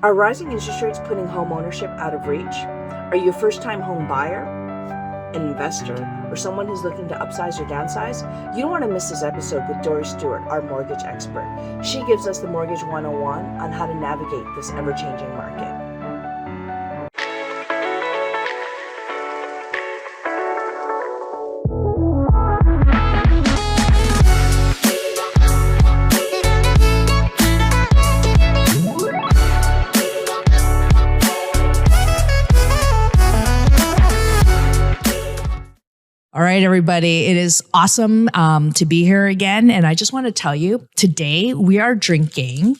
Are rising interest rates putting home ownership out of reach? Are you a first-time home buyer, an investor, or someone who's looking to upsize or downsize? You don't want to miss this episode with Dorie Stewart, our mortgage expert. She gives us the Mortgage 101 on how to navigate this ever-changing market. All right, everybody. It is awesome to be here again. And I just want to tell you, today we are drinking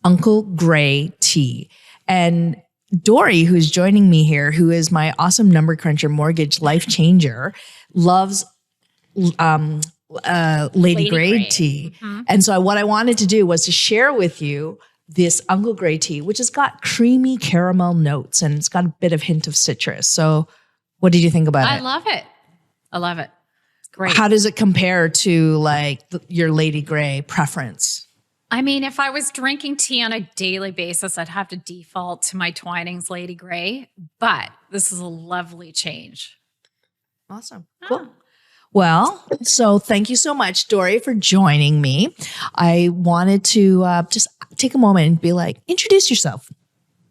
Uncle Gray tea. And Dorie, who's joining me here, who is my awesome number cruncher mortgage life changer, loves Lady Gray tea. Mm-hmm. And so what I wanted to do was to share with you this Uncle Gray tea, which has got creamy caramel notes and it's got a bit of hint of citrus. So what did you think about it? I love it. I love it. Great. How does it compare to like your Lady Gray preference? I mean, if I was drinking tea on a daily basis, I'd have to default to my Twinings Lady Gray, but this is a lovely change. Awesome. Cool. Well, so thank you so much, Dorie, for joining me. I wanted to just take a moment and be like, introduce yourself.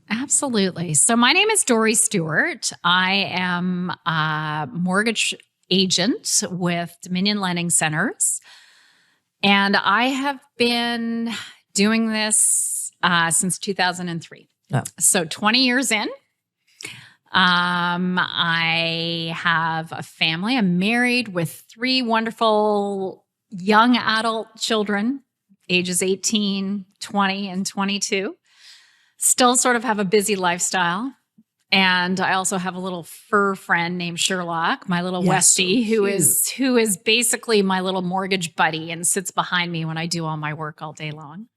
Absolutely. So my name is Dorie Stewart. I am a mortgage agent with Dominion Lending Centers. And I have been doing this since 2003. Oh. So 20 years in. I have a family. I'm married with 3 wonderful young adult children, ages 18, 20, and 22. Still sort of have a busy lifestyle. And I also have a little fur friend named Sherlock, my little Westie, so who is basically my little mortgage buddy and sits behind me when I do all my work all day long.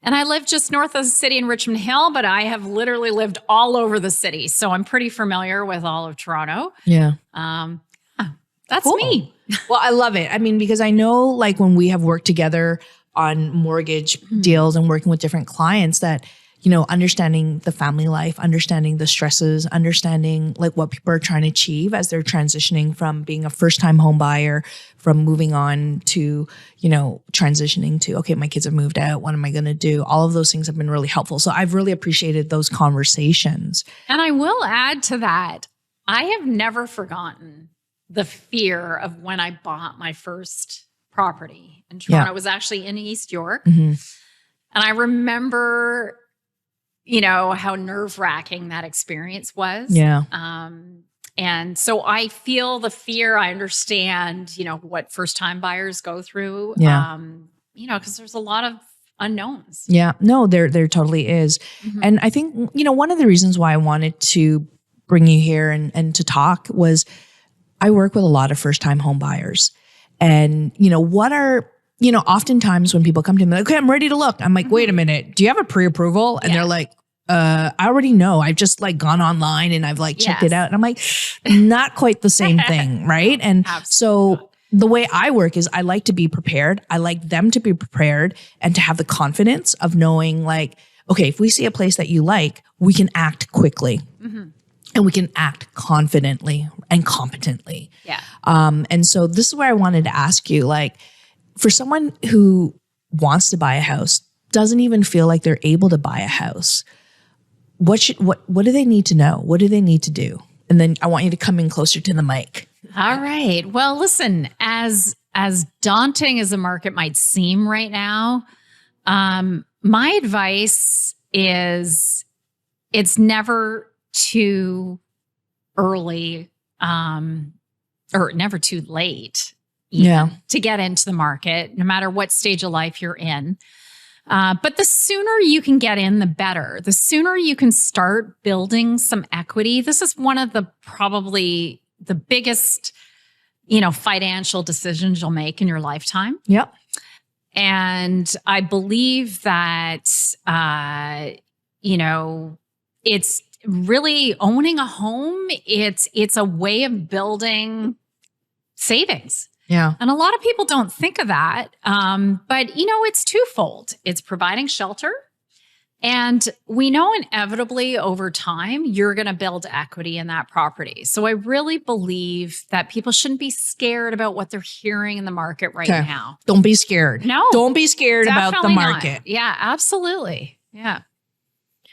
And I live just north of the city in Richmond Hill, but I have literally lived all over the city. So I'm pretty familiar with all of Toronto. Yeah. That's cool. Me. Well, I love it. I mean, because I know like when we have worked together on mortgage deals and working with different clients that, you know, understanding the family life, understanding the stresses, understanding like what people are trying to achieve as they're transitioning from being a first-time home buyer, from moving on to, you know, transitioning to, okay, my kids have moved out. What am I going to do? All of those things have been really helpful. So I've really appreciated those conversations. And I will add to that, I have never forgotten the fear of when I bought my first property in Toronto. Yeah. It was actually in East York. Mm-hmm. And I remember, you know, how nerve-wracking that experience was. Yeah. And so I feel the fear. I understand, you know, what first-time buyers go through. Yeah. You know, because there's a lot of unknowns. Yeah. No, there totally is. Mm-hmm. And I think, you know, one of the reasons why I wanted to bring you here and to talk was I work with a lot of first-time home buyers. And, you know, oftentimes when people come to me, like, okay, I'm ready to look. I'm like, wait a minute. Do you have a pre-approval? And they're like, I already know. I've just like gone online and I've like checked it out. And I'm like, not quite the same thing. Right. And so the way I work is I like to be prepared. I like them to be prepared and to have the confidence of knowing like, okay, if we see a place that you like, we can act quickly. Mm-hmm. And we can act confidently and competently. Yeah. And so this is where I wanted to ask you, like, for someone who wants to buy a house, doesn't even feel like they're able to buy a house, what do they need to know? What do they need to do? And then I want you to come in closer to the mic. All right. Well, listen, as daunting as the market might seem right now, my advice is it's never too early or never too late to get into the market, no matter what stage of life you're in. But the sooner you can get in, the better. The sooner you can start building some equity. This is one of the probably the biggest, you know, financial decisions you'll make in your lifetime. Yep. And I believe that, you know, it's really owning a home. It's a way of building savings. Yeah. And a lot of people don't think of that. But, you know, it's twofold. It's providing shelter And we know inevitably over time, you're going to build equity in that property. So I really believe that people shouldn't be scared about what they're hearing in the market right now. Don't be scared. No. Don't be scared about the market. Not. Yeah, absolutely. Yeah.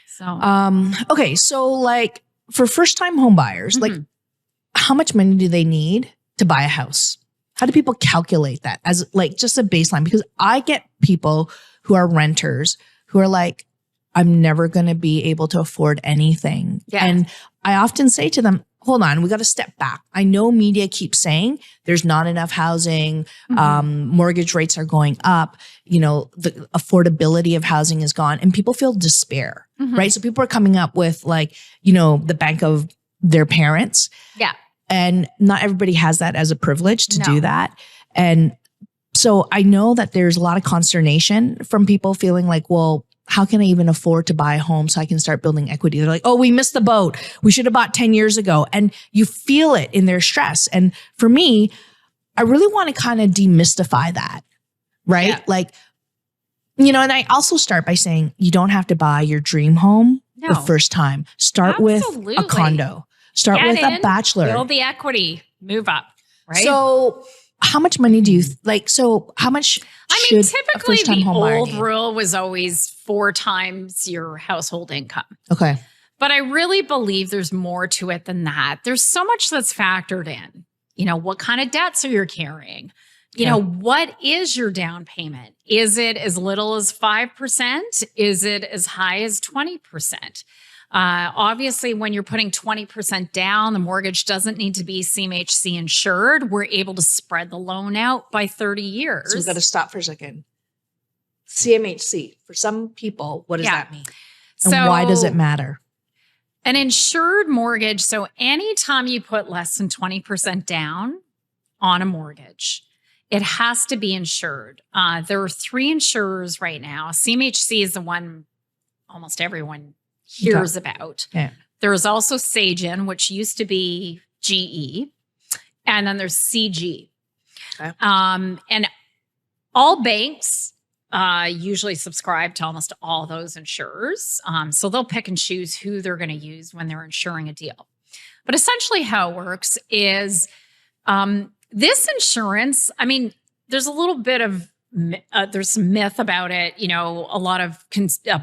So, okay. So like for first time home buyers, like how much money do they need to buy a house? How do people calculate that as like just a baseline? Because I get people who are renters who are like, I'm never going to be able to afford anything. Yeah. And I often say to them, hold on, we got to step back. I know media keeps saying there's not enough housing. Mortgage rates are going up. You know, the affordability of housing is gone and people feel despair, right? So people are coming up with like, you know, the bank of their parents. Yeah. And not everybody has that as a privilege to do that. And so I know that there's a lot of consternation from people feeling like, well, how can I even afford to buy a home so I can start building equity? They're like, oh, we missed the boat. We should have bought 10 years ago. And you feel it in their stress. And for me, I really want to kind of demystify that, right? Yeah. Like, you know, and I also start by saying you don't have to buy your dream home the first time. Start with a condo. Start with a bachelor. Build the equity. Move up, right? So how much money do you like? So how much? I mean, typically the old rule was always 4 times your household income. Okay. But I really believe there's more to it than that. There's so much that's factored in. You know, what kind of debts are you carrying? You know, what is your down payment? Is it as little as 5%? Is it as high as 20%? Obviously, when you're putting 20% down, the mortgage doesn't need to be CMHC insured. We're able to spread the loan out by 30 years. So we've got to stop for a second. CMHC, for some people, what does that mean? And why does it matter? An insured mortgage. So anytime you put less than 20% down on a mortgage, it has to be insured. There are 3 insurers right now. CMHC is the one almost everyone hears about. Yeah. There's also Sagen, which used to be GE, and then there's CG. Okay. And all banks usually subscribe to almost all those insurers. So they'll pick and choose who they're going to use when they're insuring a deal. But essentially how it works is this insurance, I mean, there's a little bit of there's some myth about it. You know, a lot of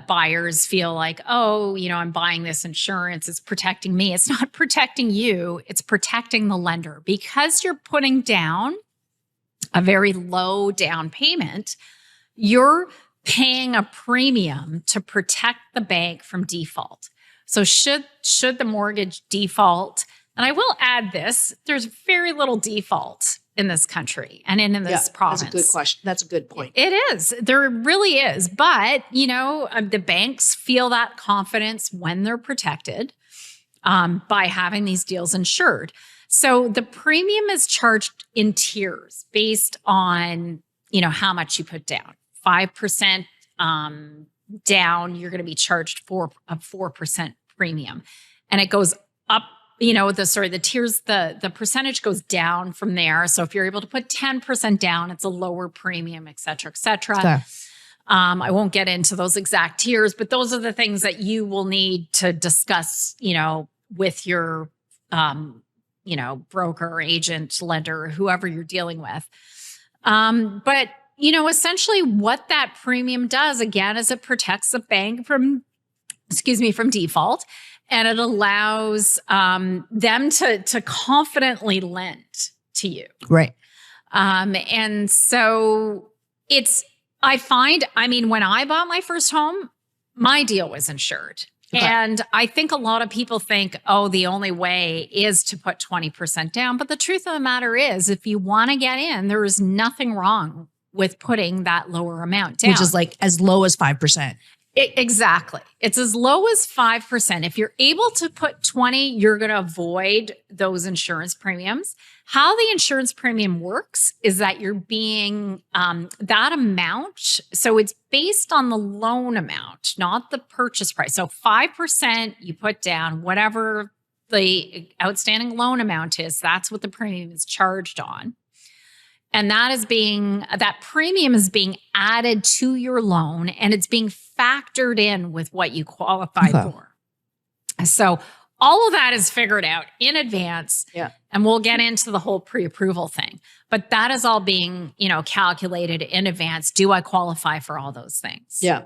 buyers feel like, oh, you know, I'm buying this insurance. It's protecting me. It's not protecting you. It's protecting the lender because you're putting down a very low down payment. You're paying a premium to protect the bank from default. So should the mortgage default, and I will add this, there's very little default in this country and in this province. That's a good question. That's a good point. It is. There really is. But, you know, the banks feel that confidence when they're protected by having these deals insured. So the premium is charged in tiers based on, you know, how much you put down. 5% down, you're going to be charged for a 4% premium. And it goes up. You know, the tiers, the percentage goes down from there. So if you're able to put 10% down, it's a lower premium, et cetera, et cetera. Okay. I won't get into those exact tiers, but those are the things that you will need to discuss, you know, with your, you know, broker, agent, lender, whoever you're dealing with. But, you know, essentially what that premium does, again, is it protects the bank from default. And it allows them to confidently lend to you. Right. And so I mean, when I bought my first home, my deal was insured. Okay. And I think a lot of people think, oh, the only way is to put 20% down. But the truth of the matter is, if you want to get in, there is nothing wrong with putting that lower amount down. Which is like as low as 5%. Exactly. It's as low as 5%. If you're able to put 20, you're going to avoid those insurance premiums. How the insurance premium works is that you're being that amount. So it's based on the loan amount, not the purchase price. So 5% you put down, whatever the outstanding loan amount is, that's what the premium is charged on. And that premium is being added to your loan, and it's being factored in with what you qualify for. So all of that is figured out in advance. Yeah. And we'll get into the whole pre-approval thing. But that is all being, calculated in advance. Do I qualify for all those things? Yeah.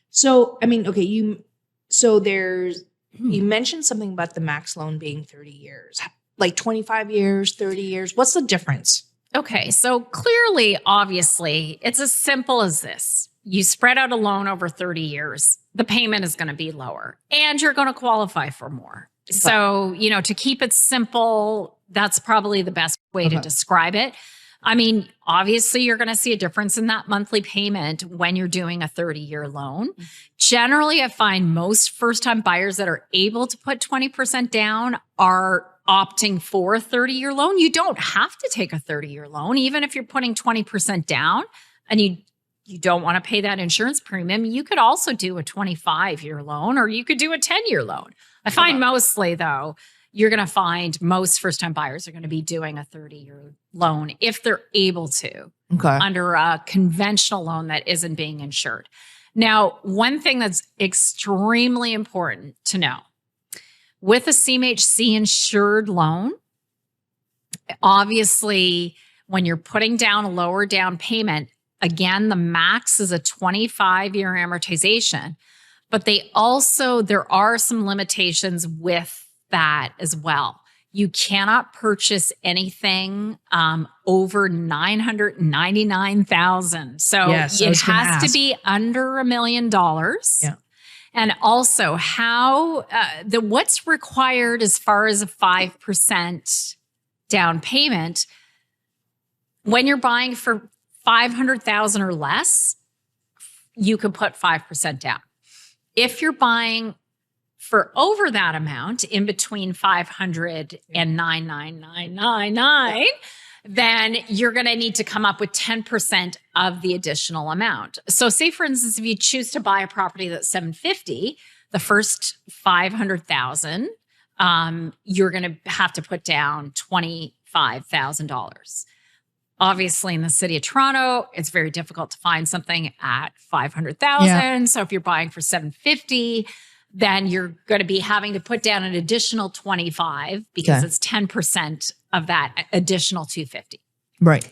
So, I mean, okay, you mentioned something about the max loan being 30 years, like 25 years, 30 years. What's the difference? Okay. So clearly, obviously, it's as simple as this. You spread out a loan over 30 years, the payment is going to be lower and you're going to qualify for more. So, to keep it simple, that's probably the best way to describe it. I mean, obviously, you're going to see a difference in that monthly payment when you're doing a 30-year loan. Generally, I find most first-time buyers that are able to put 20% down are opting for a 30-year loan. You don't have to take a 30-year loan, even if you're putting 20% down and you don't want to pay that insurance premium. You could also do a 25-year loan, or you could do a 10-year loan. I find mostly, though, you're going to find most first-time buyers are going to be doing a 30-year loan if they're able to under a conventional loan that isn't being insured. Now, one thing that's extremely important to know, with a CMHC insured loan, obviously, when you're putting down a lower down payment, again, the max is a 25-year amortization. But there are some limitations with that as well. You cannot purchase anything over $999,000. So it has to be under $1 million. Yeah. And also what's required as far as a 5% down payment, when you're buying for $500,000 or less, you could put 5% down. If you're buying for over that amount, in between $500 and $99999, then you're going to need to come up with 10% of the additional amount. So say, for instance, if you choose to buy a property that's $750,000, the first $500,000, you're going to have to put down $25,000. Obviously, in the city of Toronto, it's very difficult to find something at $500,000. Yeah. So if you're buying for $750,000, then you're going to be having to put down an additional $25,000 because it's 10% of that additional $250,000. Right.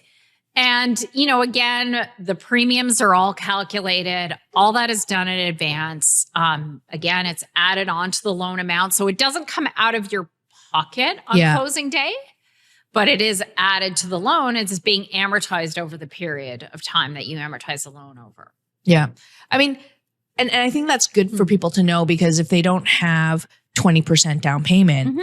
And, again, the premiums are all calculated. All that is done in advance. Again, it's added onto the loan amount. So it doesn't come out of your pocket on closing day, but it is added to the loan. It's being amortized over the period of time that you amortize the loan over. Yeah. I mean, and I think that's good for people to know, because if they don't have 20% down payment,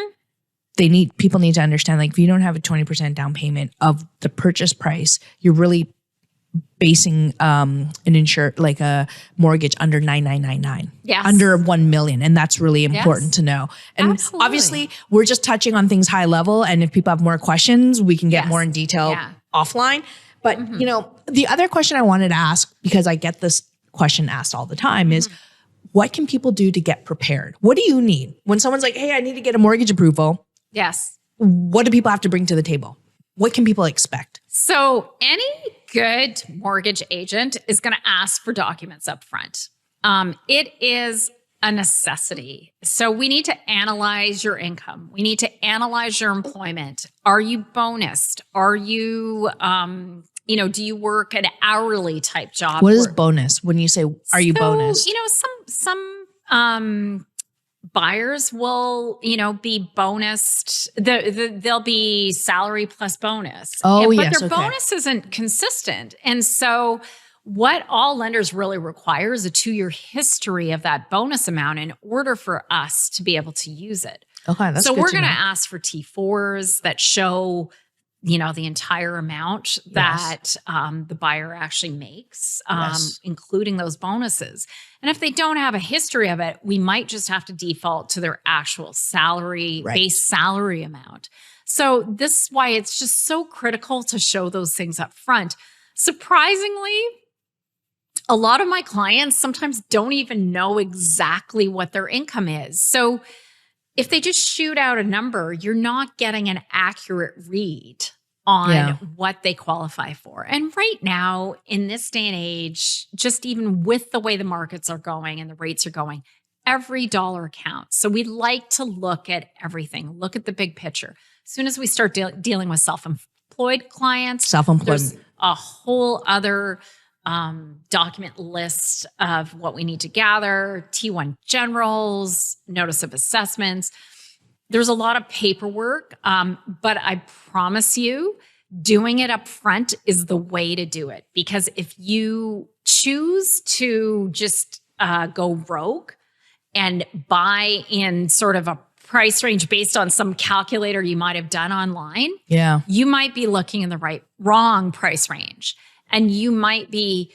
people need to understand, like, if you don't have a 20% down payment of the purchase price, you're really basing a mortgage under 9,999, under 1 million. And that's really important to know. And obviously we're just touching on things high level. And if people have more questions, we can get more in detail offline. But, the other question I wanted to ask, because I get this question asked all the time, is what can people do to get prepared? What do you need when someone's like, hey, I need to get a mortgage approval? Yes. What do people have to bring to the table? What can people expect? So any good mortgage agent is going to ask for documents up front. It is a necessity. So we need to analyze your income. We need to analyze your employment. Are you bonused? Are you, do you work an hourly type job? What is bonus? When you say, are you bonused? Some buyers will, be bonused. They'll be salary plus bonus. Oh, but yes. their bonus isn't consistent. And so what all lenders really require is a 2-year history of that bonus amount in order for us to be able to use it. Okay, that's so good we're to going to know. ask for T4s that show, the entire amount that the buyer actually makes, including those bonuses. And if they don't have a history of it, we might just have to default to their actual salary, base salary amount. So this is why it's just so critical to show those things up front. Surprisingly, a lot of my clients sometimes don't even know exactly what their income is. So if they just shoot out a number, you're not getting an accurate read on what they qualify for. And right now, in this day and age, just even with the way the markets are going and the rates are going, every dollar counts. So we like to look at everything, look at the big picture. As soon as we start dealing with self-employed clients, there's a whole other document list of what we need to gather, T1 generals, notice of assessments. There's a lot of paperwork, but I promise you, doing it up front is the way to do it. Because if you choose to just go rogue and buy in sort of a price range based on some calculator you might have done online, you might be looking in the wrong price range. And you might be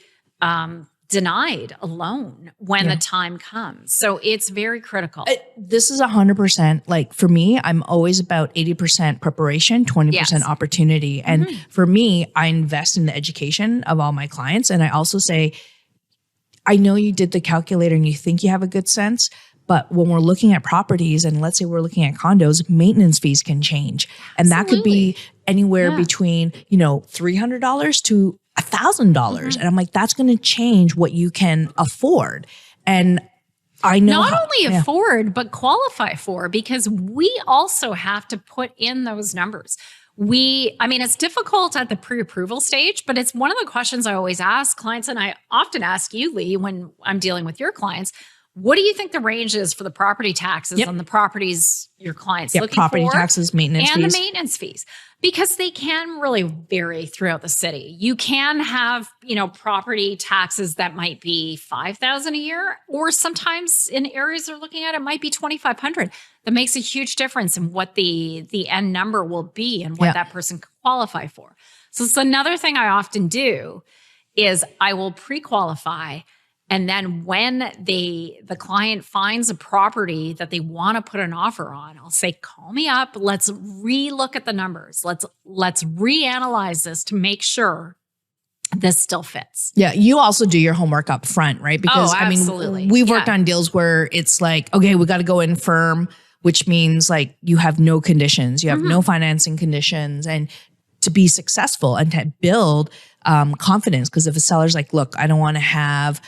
denied a loan when the time comes. So it's very critical. This is 100%. Like for me, I'm always about 80% preparation, 20% opportunity. And for me, I invest in the education of all my clients. And I also say, I know you did the calculator and you think you have a good sense, but when we're looking at properties and let's say we're looking at condos, maintenance fees can change. And that could be anywhere between, $300 to $1,000. And I'm like, that's going to change what you can afford. And I know not only afford, but qualify for, because we also have to put in those numbers. It's difficult at the pre-approval stage, but it's one of the questions I always ask clients. And I often ask you, Lee, when I'm dealing with your clients, what do you think the range is for the property taxes on the properties your clients looking property for? Taxes, maintenance and fees. the maintenance fees, because they can really vary throughout the city. You can have, property taxes that might be $5,000 a year, or sometimes in areas they're looking at, it might be $2,500. That makes a huge difference in what the end number will be and what that person can qualify for. So it's another thing I often do is I will pre-qualify. And then when the client finds a property that they want to put an offer on, I'll say, call me up. Let's relook at the numbers. Let's reanalyze this to make sure this still fits. Yeah. You also do your homework up front, right? Because absolutely. We've worked on deals where it's like, okay, we got to go in firm, which means like you have no conditions, you have no financing conditions, and to be successful and to build confidence. Because if a seller's like, look, I don't want to have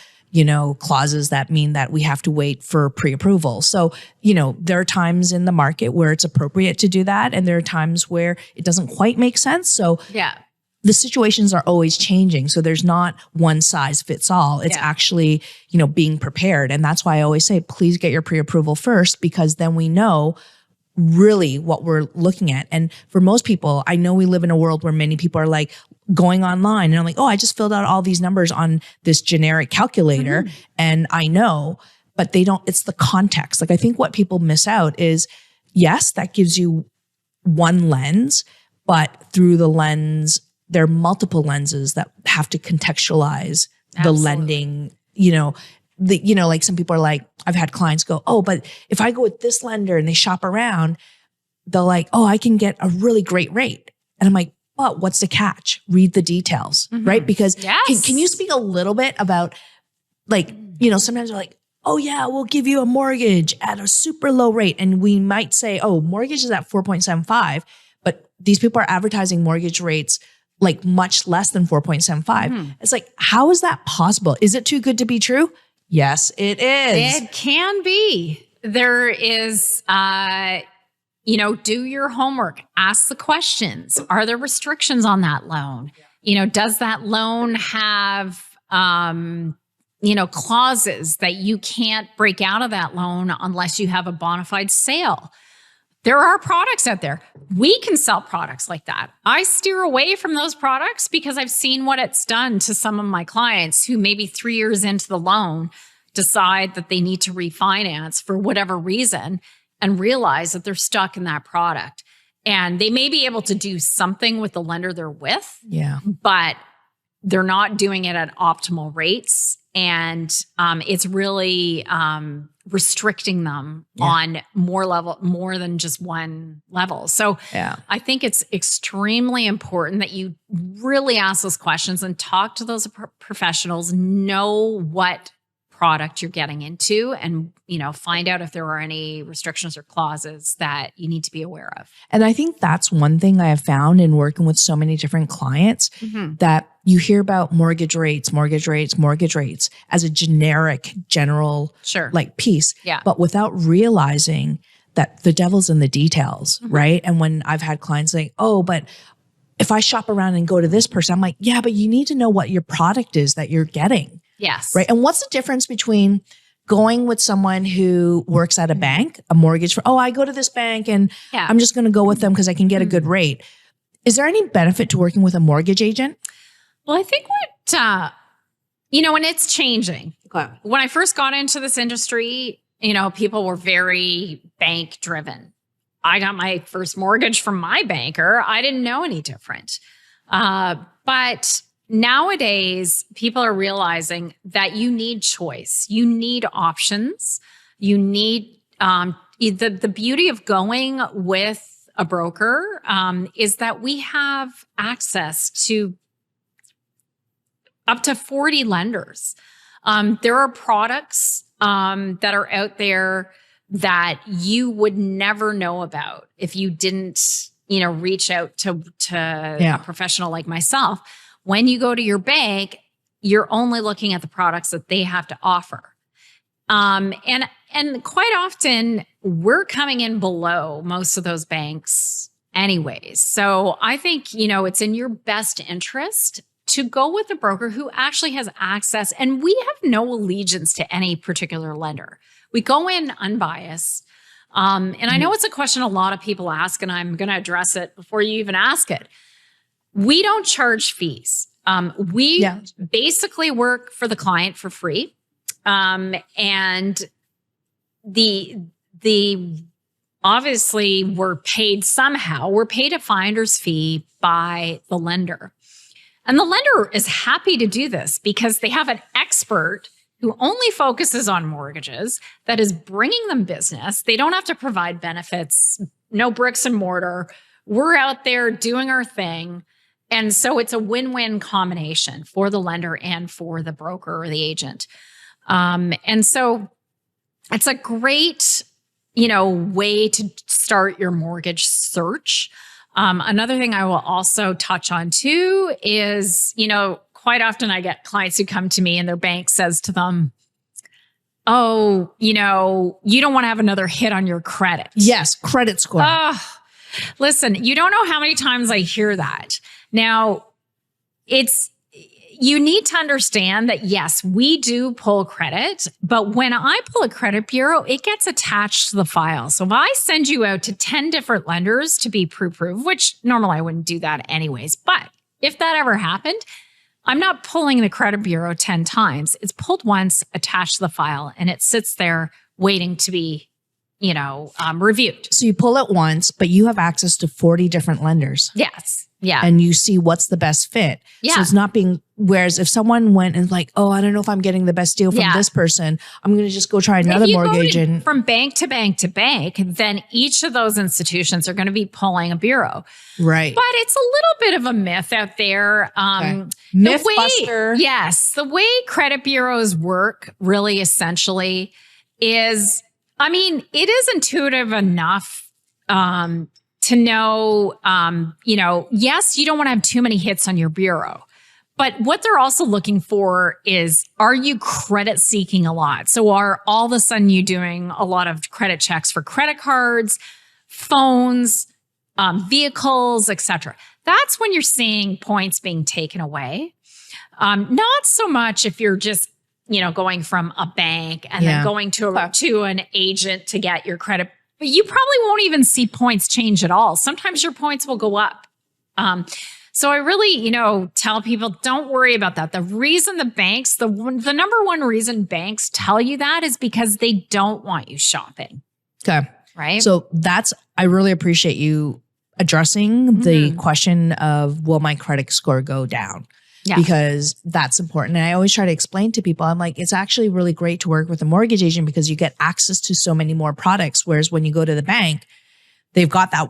clauses that mean that we have to wait for pre-approval. So, there are times in the market where it's appropriate to do that. And there are times where it doesn't quite make sense. So the situations are always changing. So there's not one size fits all. It's actually, being prepared. And that's why I always say, please get your pre-approval first, because then we know really what we're looking at. And for most people, I know we live in a world where many people are like going online and I'm like, oh, I just filled out all these numbers on this generic calculator and I know, but they don't, it's the context. Like I think what people miss out is, yes, that gives you one lens, but through the lens, there are multiple lenses that have to contextualize the lending, like some people are like, I've had clients go, oh, but if I go with this lender and they shop around, they're like, oh, I can get a really great rate. And I'm like, but what's the catch? Read the details, right? Because can you speak a little bit about like, sometimes they're like, oh yeah, we'll give you a mortgage at a super low rate. And we might say, oh, mortgage is at 4.75, but these people are advertising mortgage rates like much less than 4.75. It's like, how is that possible? Is it too good to be true? Yes, it is. It can be. There is, do your homework, ask the questions. Are there restrictions on that loan? Does that loan have, clauses that you can't break out of that loan unless you have a bona fide sale? There are products out there. We can sell products like that. I steer away from those products because I've seen what it's done to some of my clients who maybe 3 years into the loan decide that they need to refinance for whatever reason and realize that they're stuck in that product. And they may be able to do something with the lender they're with, but they're not doing it at optimal rates. And it's really restricting them on more than just one level. So I think it's extremely important that you really ask those questions and talk to those professionals, know what product you're getting into and, find out if there are any restrictions or clauses that you need to be aware of. And I think that's one thing I have found in working with so many different clients that you hear about mortgage rates as a general like piece, but without realizing that the devil's in the details, right? And when I've had clients say, oh, but if I shop around and go to this person, I'm like, yeah, but you need to know what your product is that you're getting. Yes. Right. And what's the difference between going with someone who works at a bank, a mortgage, I go to this bank and I'm just going to go with them because I can get a good rate. Is there any benefit to working with a mortgage agent? Well, I think and it's changing. Okay. When I first got into this industry, people were very bank driven. I got my first mortgage from my banker. I didn't know any different. But nowadays, people are realizing that you need choice. You need options. You need the beauty of going with a broker is that we have access to up to 40 lenders. There are products that are out there that you would never know about if you didn't, reach out to a professional like myself. When you go to your bank, you're only looking at the products that they have to offer. And quite often we're coming in below most of those banks anyways. So I think, it's in your best interest to go with a broker who actually has access. And we have no allegiance to any particular lender. We go in unbiased. And I know it's a question a lot of people ask, and I'm going to address it before you even ask it. We don't charge fees. We basically work for the client for free. And the obviously we're paid somehow. We're paid a finder's fee by the lender. And the lender is happy to do this because they have an expert who only focuses on mortgages that is bringing them business. They don't have to provide benefits, no bricks and mortar. We're out there doing our thing. And so it's a win-win combination for the lender and for the broker or the agent. And so it's a great, way to start your mortgage search. Another thing I will also touch on too is, quite often I get clients who come to me and their bank says to them, oh, you don't want to have another hit on your credit. Yes, credit score. Listen, you don't know how many times I hear that. Now, you need to understand that, yes, we do pull credit, but when I pull a credit bureau, it gets attached to the file. So if I send you out to 10 different lenders to be pre-approved, which normally I wouldn't do that anyways, but if that ever happened, I'm not pulling the credit bureau 10 times. It's pulled once, attached to the file, and it sits there waiting to be, reviewed. So you pull it once, but you have access to 40 different lenders. Yes. Yeah. And you see what's the best fit. Yeah. So it's not being, whereas if someone went and like, oh, I don't know if I'm getting the best deal from this person, I'm going to just go try another mortgage. And from bank to bank to bank, then each of those institutions are going to be pulling a bureau. Right. But it's a little bit of a myth out there. Mythbuster. Yes. The way credit bureaus work really essentially is, it is intuitive enough, to know, yes, you don't want to have too many hits on your bureau. But what they're also looking for is, are you credit seeking a lot? So are all of a sudden you doing a lot of credit checks for credit cards, phones, vehicles, etc. That's when you're seeing points being taken away. Not so much if you're just, going from a bank and then going to an agent to get your credit. But you probably won't even see points change at all. Sometimes your points will go up. So I really, tell people, don't worry about that. The reason the banks, the number one reason banks tell you that is because they don't want you shopping. Okay. Right. So I really appreciate you addressing the question of, will my credit score go down? Yeah. Because that's important. And I always try to explain to people, I'm like, it's actually really great to work with a mortgage agent because you get access to so many more products. Whereas when you go to the bank, they've got that,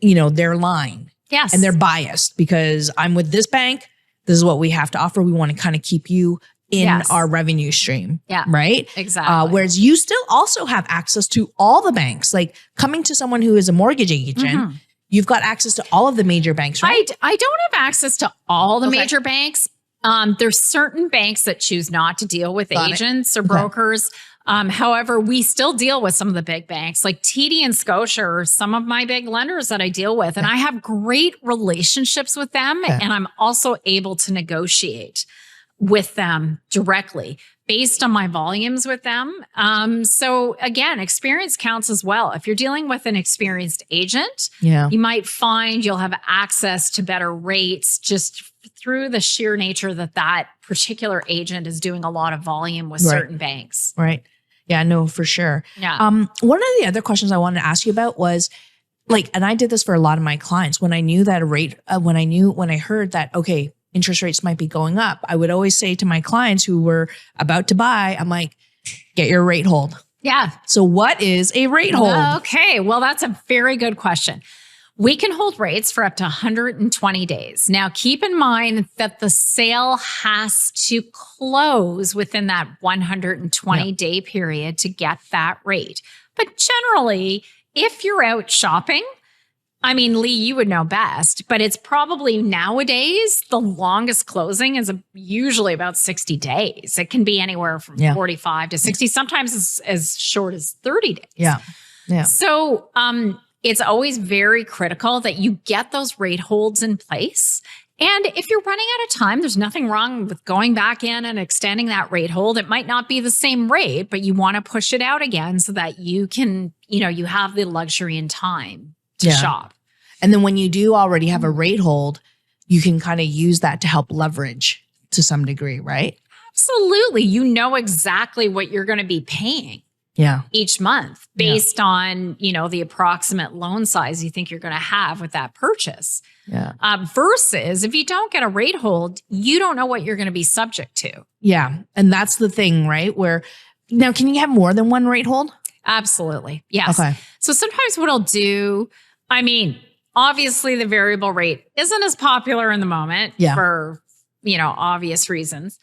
their line. Yes. And they're biased because I'm with this bank. This is what we have to offer. We want to kind of keep you in Yes. our revenue stream. Yeah. Right. Exactly. Whereas you still also have access to all the banks, like coming to someone who is a mortgage agent, you've got access to all of the major banks, right? I don't have access to all the Okay. major banks. There's certain banks that choose not to deal with Got it. agents or Okay. brokers. However, we still deal with some of the big banks like TD and Scotia are some of my big lenders that I deal with. And I have great relationships with them. Okay. And I'm also able to negotiate with them directly based on my volumes with them. So again, experience counts as well. If you're dealing with an experienced agent, Yeah. you might find you'll have access to better rates just through the sheer nature that that particular agent is doing a lot of volume with Right. certain banks. Right. Yeah, no, for sure. Yeah. One of the other questions I wanted to ask you about was like, and I did this for a lot of my clients when I knew that a rate, when I heard that, okay, interest rates might be going up, I would always say to my clients who were about to buy, I'm like, get your rate hold. Yeah. So what is a rate hold? Okay. Well, that's a very good question. We can hold rates for up to 120 days. Now, keep in mind that the sale has to close within that 120 day period to get that rate. But generally, if you're out shopping, I mean, Lee, you would know best, but it's probably nowadays the longest closing is usually about 60 days. It can be anywhere from 45 to 60, sometimes as short as 30 days. Yeah. Yeah. So it's always very critical that you get those rate holds in place. And if you're running out of time, there's nothing wrong with going back in and extending that rate hold. It might not be the same rate, but you want to push it out again so that you can, you have the luxury and time to shop. And then when you do already have a rate hold, you can kind of use that to help leverage to some degree, right? Absolutely. You know exactly what you're going to be paying each month based on, the approximate loan size you think you're going to have with that purchase. Yeah. Versus if you don't get a rate hold, you don't know what you're going to be subject to. Yeah. And that's the thing, right? Where now, can you have more than one rate hold? Absolutely. Yes. Okay. So sometimes what I'll do, obviously the variable rate isn't as popular in the moment for, obvious reasons.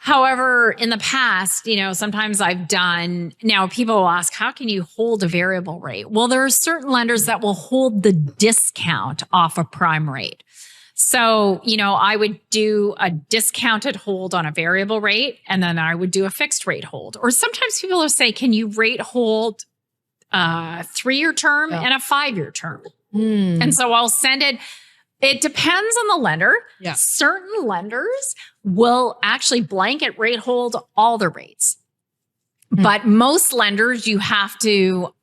However, in the past, sometimes I've done, now people will ask, how can you hold a variable rate? Well, there are certain lenders that will hold the discount off a prime rate. So, I would do a discounted hold on a variable rate, and then I would do a fixed rate hold. Or sometimes people will say, can you rate hold a 3-year term and a 5-year term? And so I'll send it. It depends on the lender. Yeah. Certain lenders will actually blanket rate hold all the rates. But most lenders, you have to,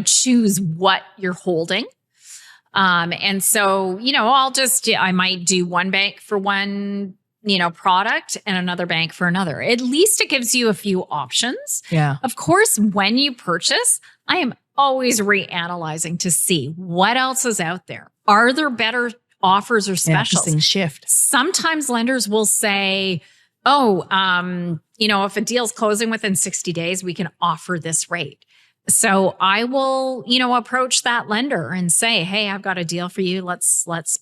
choose what you're holding. And so, I might do one bank for one, product and another bank for another. At least it gives you a few options. Yeah. Of course, when you purchase, I am always reanalyzing to see what else is out there. Are there better offers or specials? Things shift. Sometimes lenders will say, if a deal's closing within 60 days, we can offer this rate. So I will, approach that lender and say, hey, I've got a deal for you. Let's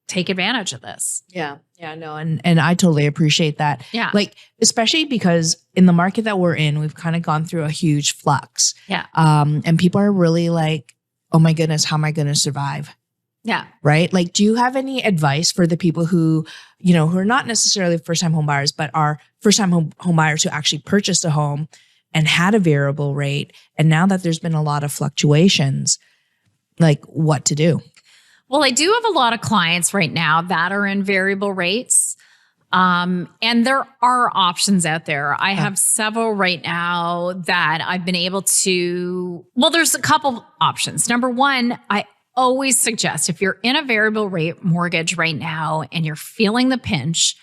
take advantage of this. Yeah. Yeah, no. And I totally appreciate that. Yeah. Like, especially because in the market that we're in, we've kind of gone through a huge flux. Yeah. And people are really like, oh my goodness, how am I going to survive? Yeah. Right. Like, do you have any advice for the people who, who are not necessarily first-time home buyers, but are first-time home buyers who actually purchased a home and had a variable rate? And now that there's been a lot of fluctuations, like what to do? Well, I do have a lot of clients right now that are in variable rates. And there are options out there. I have several right now that I've been able to, there's a couple options. Number one, I always suggest if you're in a variable rate mortgage right now and you're feeling the pinch,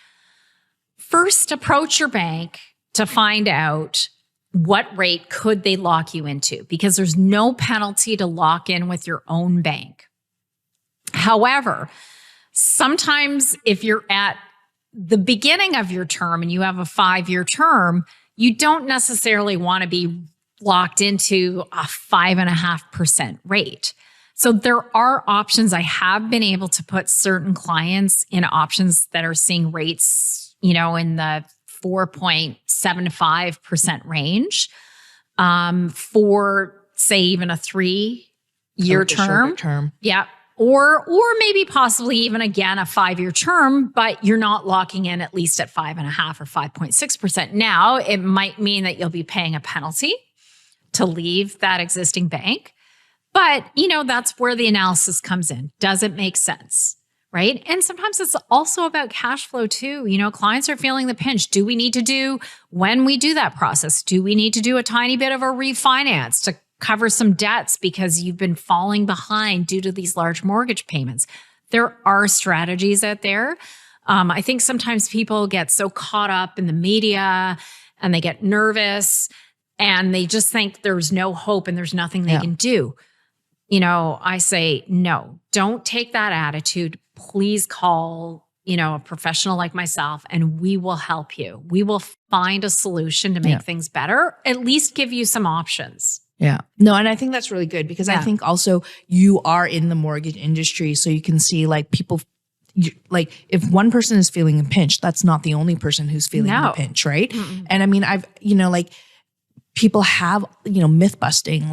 first approach your bank to find out what rate could they lock you into, because there's no penalty to lock in with your own bank. However, sometimes if you're at the beginning of your term and you have a 5-year term, you don't necessarily want to be locked into a 5.5% rate. So there are options. I have been able to put certain clients in options that are seeing rates, in the 4.75% range for, say, even a 3-year term. Yeah. Or maybe possibly even again a 5-year term, but you're not locking in at least at 5.5 or 5.6%. Now, it might mean that you'll be paying a penalty to leave that existing bank. But, that's where the analysis comes in. Does it make sense? Right? And sometimes it's also about cash flow too. Clients are feeling the pinch. Do we need to do, when we do that process, do we need to do a tiny bit of a refinance to cover some debts because you've been falling behind due to these large mortgage payments? There are strategies out there. I think sometimes people get so caught up in the media and they get nervous and they just think there's no hope and there's nothing they can do. I say, no, don't take that attitude. Please call, a professional like myself, and we will help you. We will find a solution to make things better, at least give you some options. Yeah. No, and I think that's really good because I think also you are in the mortgage industry, so you can see people, if one person is feeling a pinch, that's not the only person who's feeling the pinch, right? Mm-mm. And I mean, I've, people have, myth busting,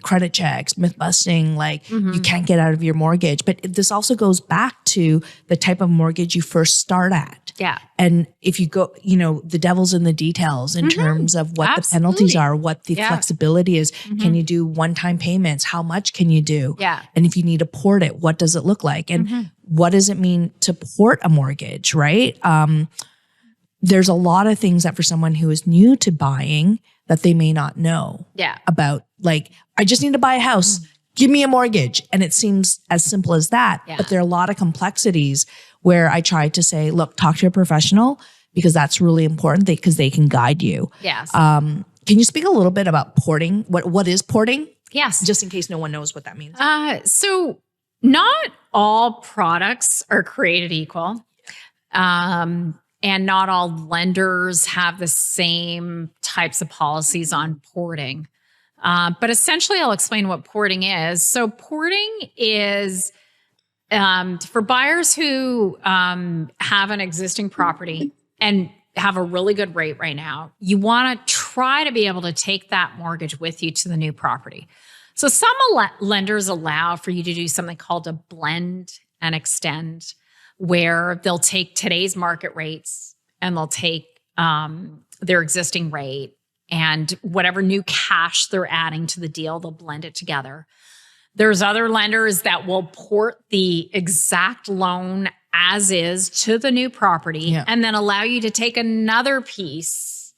credit checks, myth busting, you can't get out of your mortgage. But this also goes back to the type of mortgage you first start at. Yeah. And if you go, the devil's in the details in terms of what the penalties are, what the flexibility is. Can you do one-time payments? How much can you do? Yeah. And if you need to port it, what does it look like? And what does it mean to port a mortgage, right? There's a lot of things that for someone who is new to buying that they may not know about. I just need to buy a house. Give me a mortgage. And it seems as simple as that. Yeah. But there are a lot of complexities where I try to say, look, talk to a professional because that's really important because they can guide you. Yes. Can you speak a little bit about porting? What is porting? Yes. Just in case no one knows what that means. So not all products are created equal. And not all lenders have the same types of policies on porting. But essentially, I'll explain what porting is. So porting is for buyers who have an existing property and have a really good rate right now. You want to try to be able to take that mortgage with you to the new property. So some lenders allow for you to do something called a blend and extend, where they'll take today's market rates and they'll take their existing rate and whatever new cash they're adding to the deal, they'll blend it together. There's other lenders that will port the exact loan as is to the new property and then allow you to take another piece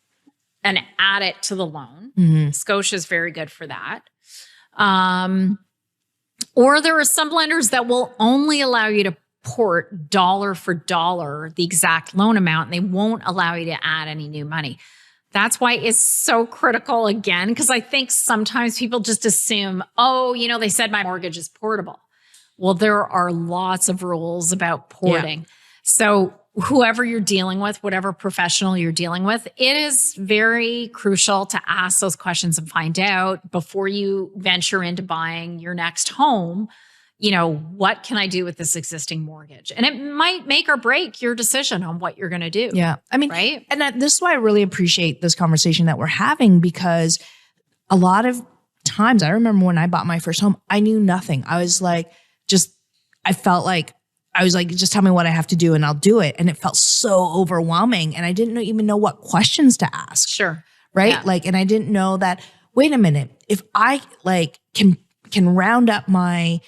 and add it to the loan. Scotia is very good for that. Or there are some lenders that will only allow you to port dollar for dollar the exact loan amount, and they won't allow you to add any new money. That's why it's so critical again, because I think sometimes people just assume, they said my mortgage is portable. Well, there are lots of rules about porting. So whoever you're dealing with, whatever professional you're dealing with, it is very crucial to ask those questions and find out before you venture into buying your next home. What can I do with this existing mortgage? And it might make or break your decision on what you're going to do. Yeah. I mean, right. And this is why I really appreciate this conversation that we're having, because a lot of times I remember when I bought my first home, I knew nothing. I was just tell me what I have to do and I'll do it. And it felt so overwhelming. And I didn't even know what questions to ask. Sure. Right. Yeah. And I didn't know that, wait a minute, if I can round up my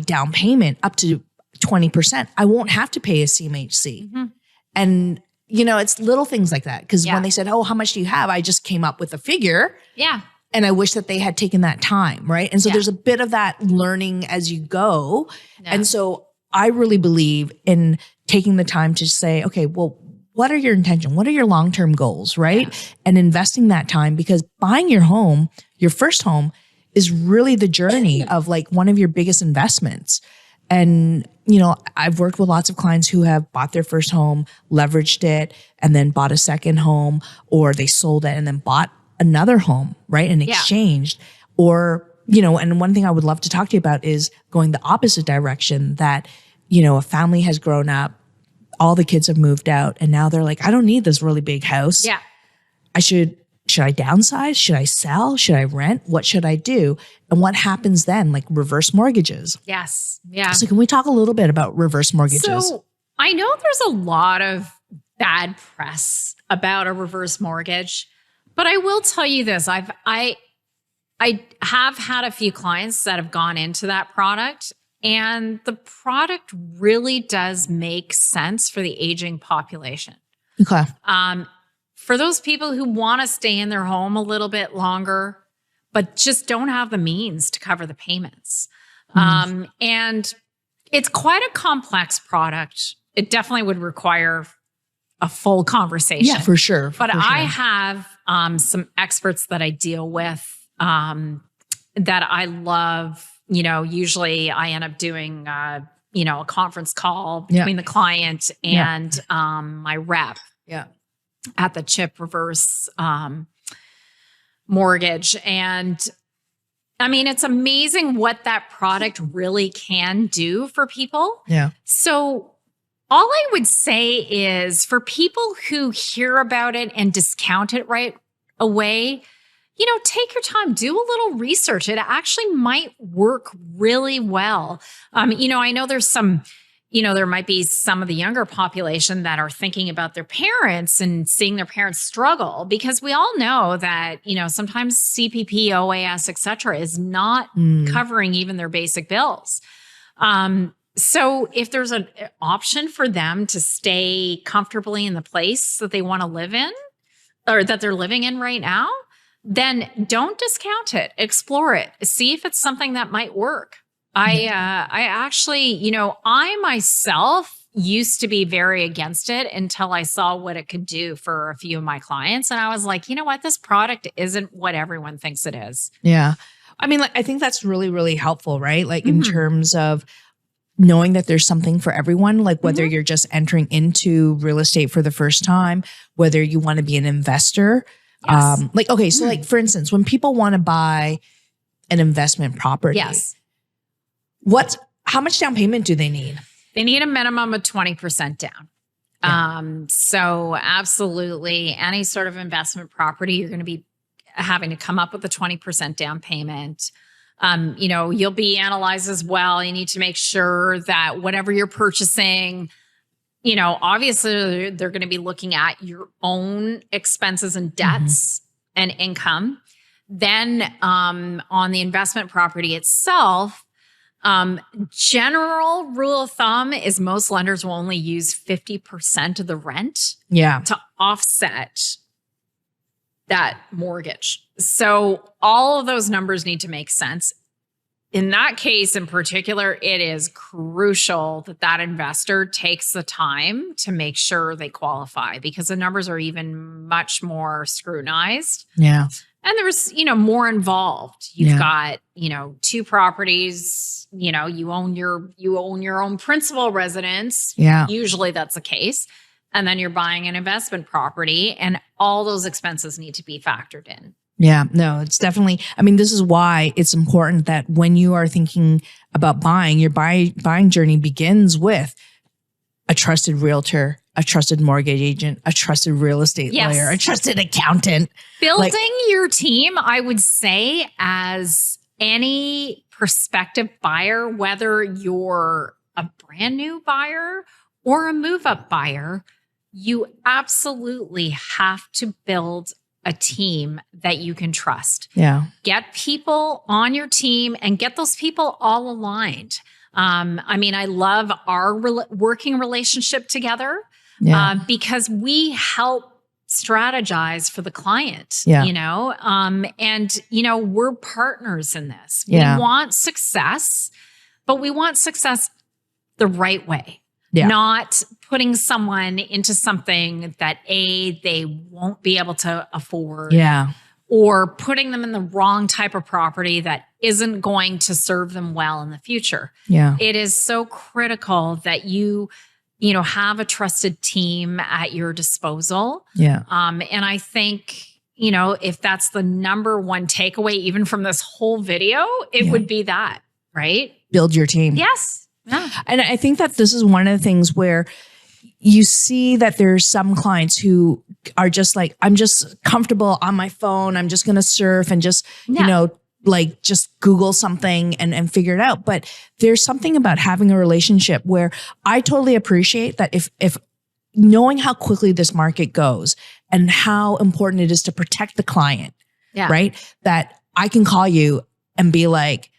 down payment up to 20%, I won't have to pay a CMHC. And, it's little things like that. Because when they said, how much do you have? I just came up with a figure. Yeah. And I wish that they had taken that time. Right. And so there's a bit of that learning as you go. Yeah. And so I really believe in taking the time to say, okay, well, what are your intentions? What are your long-term goals? Right. Yeah. And investing that time, because buying your home, your first home, is really the journey of one of your biggest investments. And, I've worked with lots of clients who have bought their first home, leveraged it, and then bought a second home, or they sold it and then bought another home, right? And exchanged. Or, and one thing I would love to talk to you about is going the opposite direction, that, a family has grown up, all the kids have moved out and now they're like, I don't need this really big house. Yeah. Should I downsize? Should I sell? Should I rent? What should I do? And what happens then? Like reverse mortgages. Yes. Yeah. So can we talk a little bit about reverse mortgages? So I know there's a lot of bad press about a reverse mortgage, but I will tell you this. I have had a few clients that have gone into that product, and the product really does make sense for the aging population. Okay. For those people who want to stay in their home a little bit longer, but just don't have the means to cover the payments. And it's quite a complex product. It definitely would require a full conversation. Yeah, for sure. But I have some experts that I deal with that I love. You know, usually I end up doing, a conference call between the client and my rep. Yeah. At the CHIP reverse mortgage. And I mean, it's amazing what that product really can do for people. Yeah. So all I would say is for people who hear about it and discount it right away, take your time, do a little research. It actually might work really well. I know there's some, there might be some of the younger population that are thinking about their parents and seeing their parents struggle, because we all know that, sometimes CPP, OAS, et cetera, is not covering even their basic bills. So if there's an option for them to stay comfortably in the place that they want to live in or that they're living in right now, then don't discount it, explore it, see if it's something that might work. I actually, I myself used to be very against it until I saw what it could do for a few of my clients. And I was like, you know what? This product isn't what everyone thinks it is. Yeah. I mean, I think that's really, really helpful, right? Like in terms of knowing that there's something for everyone, like whether you're just entering into real estate for the first time, whether you want to be an investor. Yes. So for instance, when people want to buy an investment property. Yes. How much down payment do they need? They need a minimum of 20% down. Yeah. So absolutely any sort of investment property, you're going to be having to come up with a 20% down payment. You'll be analyzed as well. You need to make sure that whatever you're purchasing, obviously they're going to be looking at your own expenses and debts and income. Then on the investment property itself, general rule of thumb is most lenders will only use 50% of the rent to offset that mortgage. So all of those numbers need to make sense. In that case in particular, it is crucial that that investor takes the time to make sure they qualify, because the numbers are even much more scrutinized. Yeah. And there's, more involved. You've got, 2 properties, you own your own principal residence. Yeah. Usually that's the case. And then you're buying an investment property, and all those expenses need to be factored in. Yeah, no, it's definitely, this is why it's important that when you are thinking about buying, your buying journey begins with a trusted realtor, a trusted mortgage agent, a trusted real estate lawyer, a trusted accountant. Building your team, I would say, as any prospective buyer, whether you're a brand new buyer or a move-up buyer, you absolutely have to build a team that you can trust. Yeah. Get people on your team and get those people all aligned. I love our working relationship together because we help strategize for the client, and we're partners in this. We want success, but we want success the right way. Yeah. Not putting someone into something that they won't be able to afford. Yeah. Or putting them in the wrong type of property that isn't going to serve them well in the future. Yeah. It is so critical that you have a trusted team at your disposal. Yeah. And I think, if that's the number one takeaway, even from this whole video, it would be that, right? Build your team. Yes. Yeah. And I think that this is one of the things where you see that there's some clients who are just like, I'm just comfortable on my phone. I'm just going to surf and just, like just Google something and figure it out. But there's something about having a relationship where I totally appreciate that if knowing how quickly this market goes and how important it is to protect the client, right? That I can call you and be like,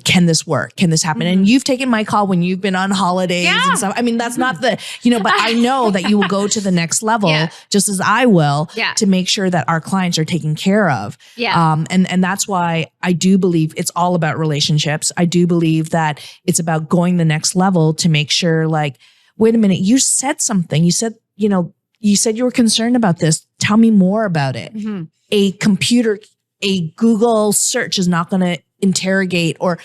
can this work? Can this happen? And you've taken my call when you've been on holidays and stuff. I mean, that's not but I know that you will go to the next level just as I will to make sure that our clients are taken care of. And that's why I do believe it's all about relationships. I do believe that it's about going the next level to make sure like, wait a minute, you said something. You said, you said you were concerned about this. Tell me more about it. A Google search is not going to interrogate or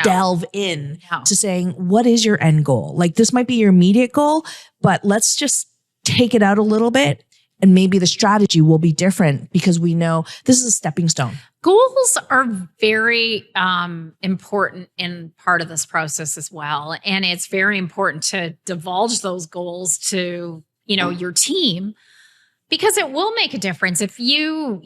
delve in to saying, what is your end goal? Like this might be your immediate goal, but let's just take it out a little bit and maybe the strategy will be different because we know this is a stepping stone. Goals are very important in part of this process as well. And it's very important to divulge those goals to, your team because it will make a difference. If you,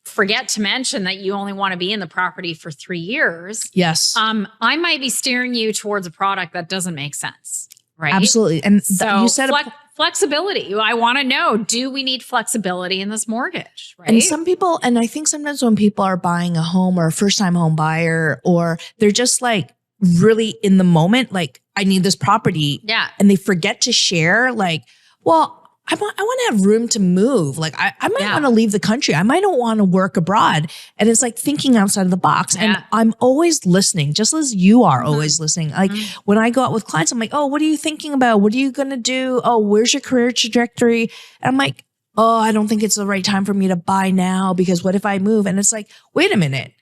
forget to mention that you only want to be in the property for 3 years. Yes. I might be steering you towards a product that doesn't make sense. Right. Absolutely. And so you said flexibility. I want to know, do we need flexibility in this mortgage? Right. And some people, and I think sometimes when people are buying a home or a first time home buyer, or they're just like really in the moment, like I need this property. Yeah. And they forget to share like, well, I want to have room to move. Like I might want to leave the country. I might not want to work abroad. And it's like thinking outside of the box. And I'm always listening, just as you are always listening. Like when I go out with clients, I'm like, oh, what are you thinking about? What are you going to do? Oh, where's your career trajectory? And I'm like, oh, I don't think it's the right time for me to buy now because what if I move? And it's like, wait a minute.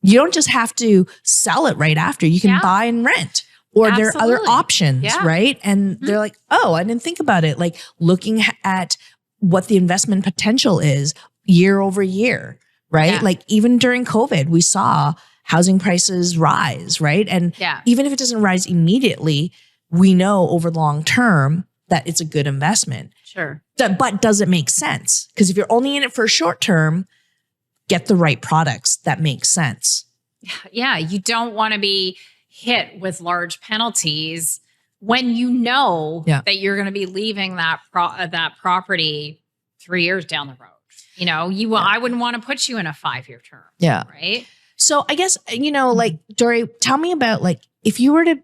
You don't just have to sell it right after. You can buy and rent. Or there are other options, right? And they're like, oh, I didn't think about it. Like looking at what the investment potential is year over year, right? Yeah. Like even during COVID, we saw housing prices rise, right? And even if it doesn't rise immediately, we know over the long term that it's a good investment. Sure. But does it make sense? Because if you're only in it for a short term, get the right products that make sense. Yeah, you don't want to be hit with large penalties when you know that you're going to be leaving that property 3 years down the road. I wouldn't want to put you in a 5-year term. Yeah. Right. So I guess, like Dorie, tell me about like, if you were to,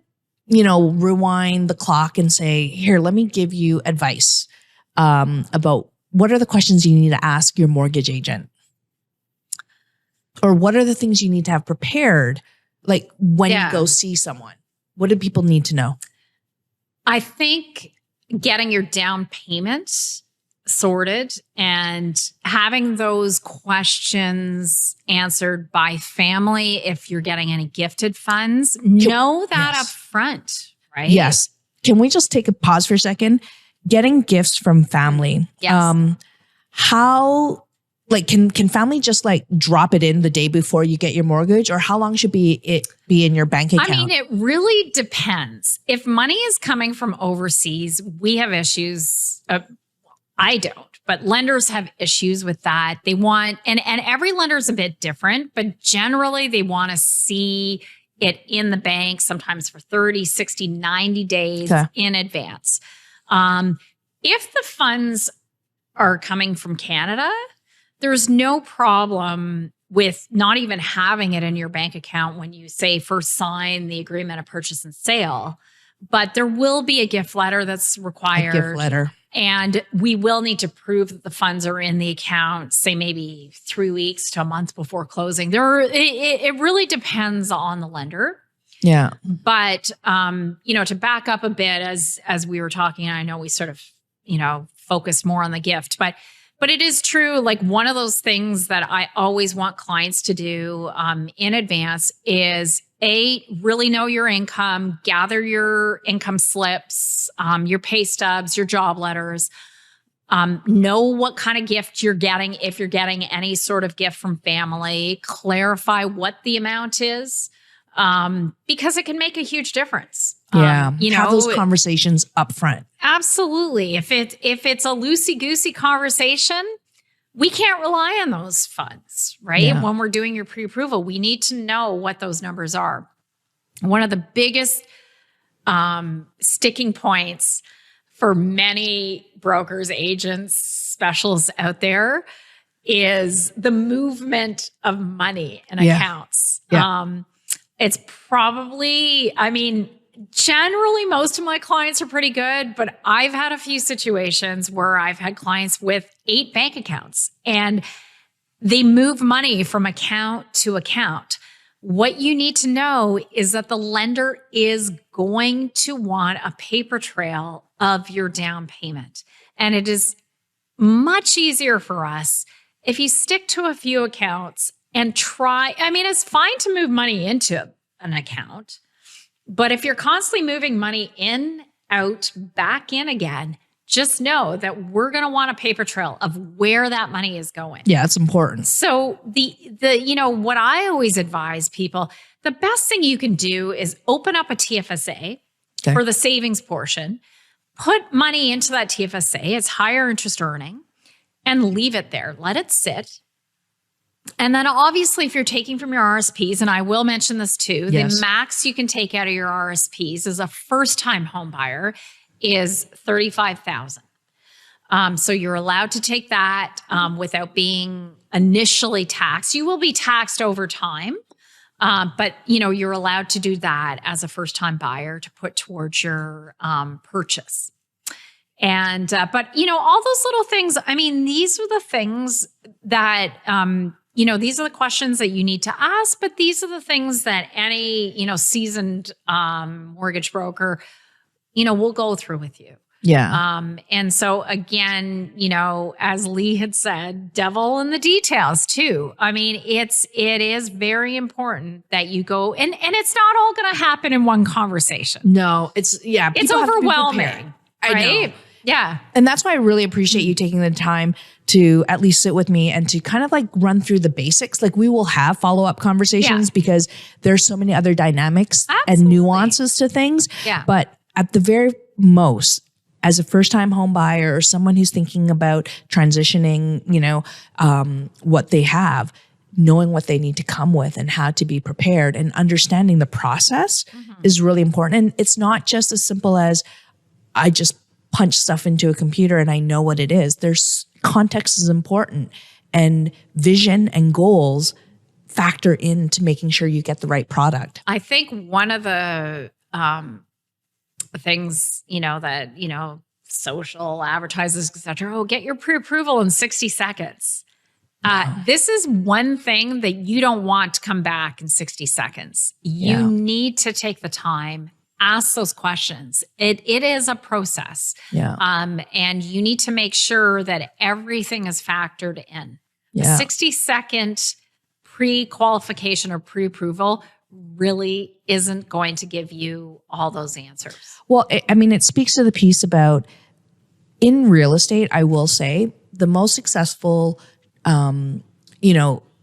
rewind the clock and say, here, let me give you advice about what are the questions you need to ask your mortgage agent? Or what are the things you need to have prepared like when you go see someone? What do people need to know? I think getting your down payment sorted and having those questions answered by family. If you're getting any gifted funds, know that up front, right? Yes. Can we just take a pause for a second? Getting gifts from family. Yes. How... Like, can family just like drop it in the day before you get your mortgage, or how long should it be in your bank account? I mean, it really depends. If money is coming from overseas, we have issues. I don't, but lenders have issues with that. They want, and every lender is a bit different, but generally they want to see it in the bank, sometimes for 30, 60, 90 days in advance. If the funds are coming from Canada, there's no problem with not even having it in your bank account when you say first sign the agreement of purchase and sale. But there will be a gift letter that's required. A gift letter. And we will need to prove that the funds are in the account, say maybe 3 weeks to a month before closing. It really depends on the lender. Yeah. But, to back up a bit as we were talking, I know we sort of, focused more on the gift, but it is true. Like one of those things that I always want clients to do in advance is really know your income, gather your income slips, your pay stubs, your job letters, know what kind of gift you're getting. If you're getting any sort of gift from family, clarify what the amount is, because it can make a huge difference. Yeah. You Have know, those conversations up front. absolutely. If it's a loosey-goosey conversation, we can't rely on those funds, right? Yeah. When we're doing your pre-approval, we need to know what those numbers are. One of the biggest sticking points for many brokers, agents, specialists out there is the movement of money and accounts. Yeah. It's probably, I mean, generally most of my clients are pretty good, but I've had a few situations where I've had clients with 8 bank accounts and they move money from account to account. What you need to know is that the lender is going to want a paper trail of your down payment. And it is much easier for us if you stick to a few accounts and try. I mean, it's fine to move money into an account, but if you're constantly moving money in, out, back in again, just know that we're going to want a paper trail of where that money is going. Yeah, it's important. So what I always advise people, the best thing you can do is open up a TFSA for the savings portion, put money into that TFSA, it's higher interest earning, and leave it there. Let it sit. And then obviously if you're taking from your RSPs, and I will mention this too, the max you can take out of your RSPs as a first-time home buyer is $35,000. So you're allowed to take that without being initially taxed. You will be taxed over time, but you're allowed to do that as a first-time buyer to put towards your purchase. And but all those little things. I mean, these are the things that these are the questions that you need to ask. But these are the things that any seasoned mortgage broker will go through with you. Yeah. And so again, as Lee had said, devil in the details too. I mean, it is very important that you go and it's not all going to happen in one conversation. No, it's overwhelming. I right? know. Yeah. And that's why I really appreciate you taking the time to at least sit with me and to kind of like run through the basics. Like we will have follow-up conversations because there's so many other dynamics and nuances to things. Yeah. But at the very most, as a first-time home buyer or someone who's thinking about transitioning, what they have, knowing what they need to come with and how to be prepared and understanding the process is really important. And it's not just as simple as I just punch stuff into a computer and I know what it is. There's context is important, and vision and goals factor into making sure you get the right product. I think one of the things, that, social advertisers, et cetera, get your pre-approval in 60 seconds. This is one thing that you don't want to come back in 60 seconds. You need to take the time, ask those questions. It is a process. Yeah. And you need to make sure that everything is factored in. Yeah. A 60-second pre-qualification or pre-approval really isn't going to give you all those answers. Well, I mean, it speaks to the piece about in real estate, I will say the most successful,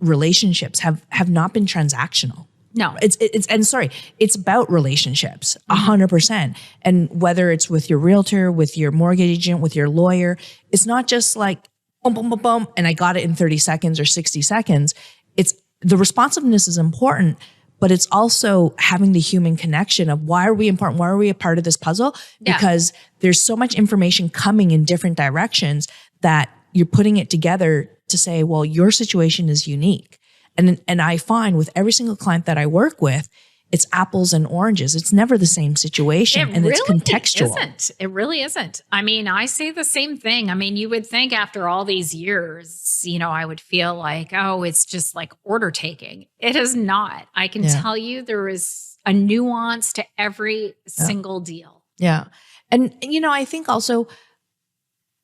relationships have not been transactional. No, it's about relationships 100%. And whether it's with your realtor, with your mortgage agent, with your lawyer, it's not just like boom, boom, boom, boom, and I got it in 30 seconds or 60 seconds. It's the responsiveness is important, but it's also having the human connection of why are we important? Why are we a part of this puzzle? Because there's so much information coming in different directions that you're putting it together to say, well, your situation is unique. And I find with every single client that I work with, it's apples and oranges. It's never the same situation, and it's contextual. It really isn't. I mean, I say the same thing. I mean, you would think after all these years, I would feel like, oh, it's just like order taking. It is not. I can tell you there is a nuance to every single deal. Yeah. And, I think also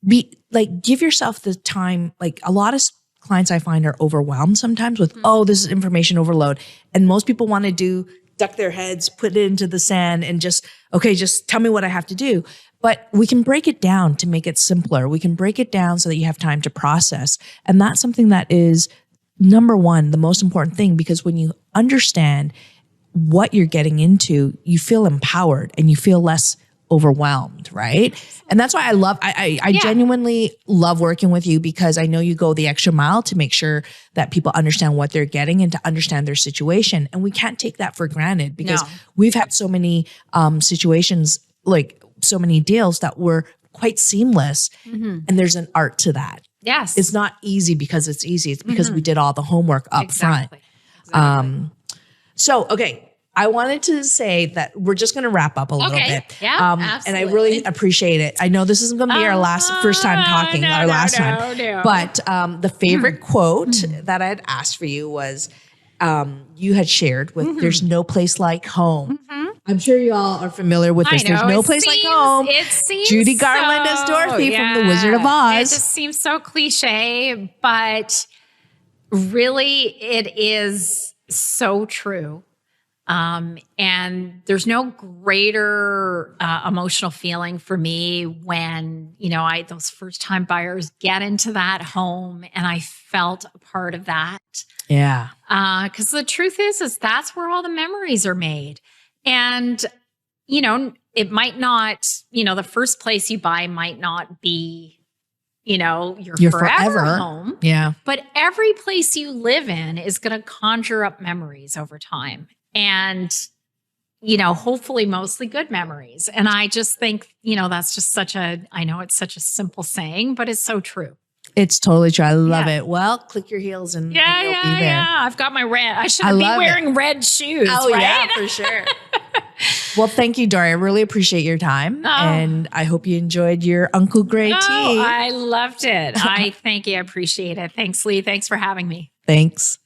give yourself the time. Like a lot of clients I find are overwhelmed sometimes with, this is information overload. And most people want to duck their heads, put it into the sand and just tell me what I have to do. But we can break it down to make it simpler. We can break it down so that you have time to process. And that's something that is number one, the most important thing, because when you understand what you're getting into, you feel empowered and you feel less overwhelmed, right? And that's why I genuinely love working with you, because I know you go the extra mile to make sure that people understand what they're getting and to understand their situation. And we can't take that for granted, because we've had so many situations, like so many deals that were quite seamless. And there's an art to that. Yes. It's not easy because it's easy. It's because we did all the homework up front. Exactly. So, okay. I wanted to say that we're just going to wrap up a little bit. Yeah, and I really appreciate it. I know this isn't going to be our first time talking, time. But the favorite quote that I had asked for you was, you had shared with, there's no place like home. I'm sure you all are familiar with this. There's no place like home. It seems Judy Garland as Dorothy from The Wizard of Oz. It just seems so cliche, but really it is so true. And there's no greater emotional feeling for me when, those first time buyers get into that home and I felt a part of that. Yeah. Because the truth is that's where all the memories are made. And, it might not, the first place you buy might not be, your forever home. Yeah. But every place you live in is going to conjure up memories over time. And, hopefully mostly good memories. And I just think, that's just I know it's such a simple saying, but it's so true. It's totally true. I love it. Well, click your heels and you'll be there. Yeah. I've got my red. I should be wearing red shoes. Oh, right? yeah, for sure. Well, thank you, Dorie. I really appreciate your time. And I hope you enjoyed your Uncle Gray tea. I loved it. I thank you. I appreciate it. Thanks, Lee. Thanks for having me. Thanks.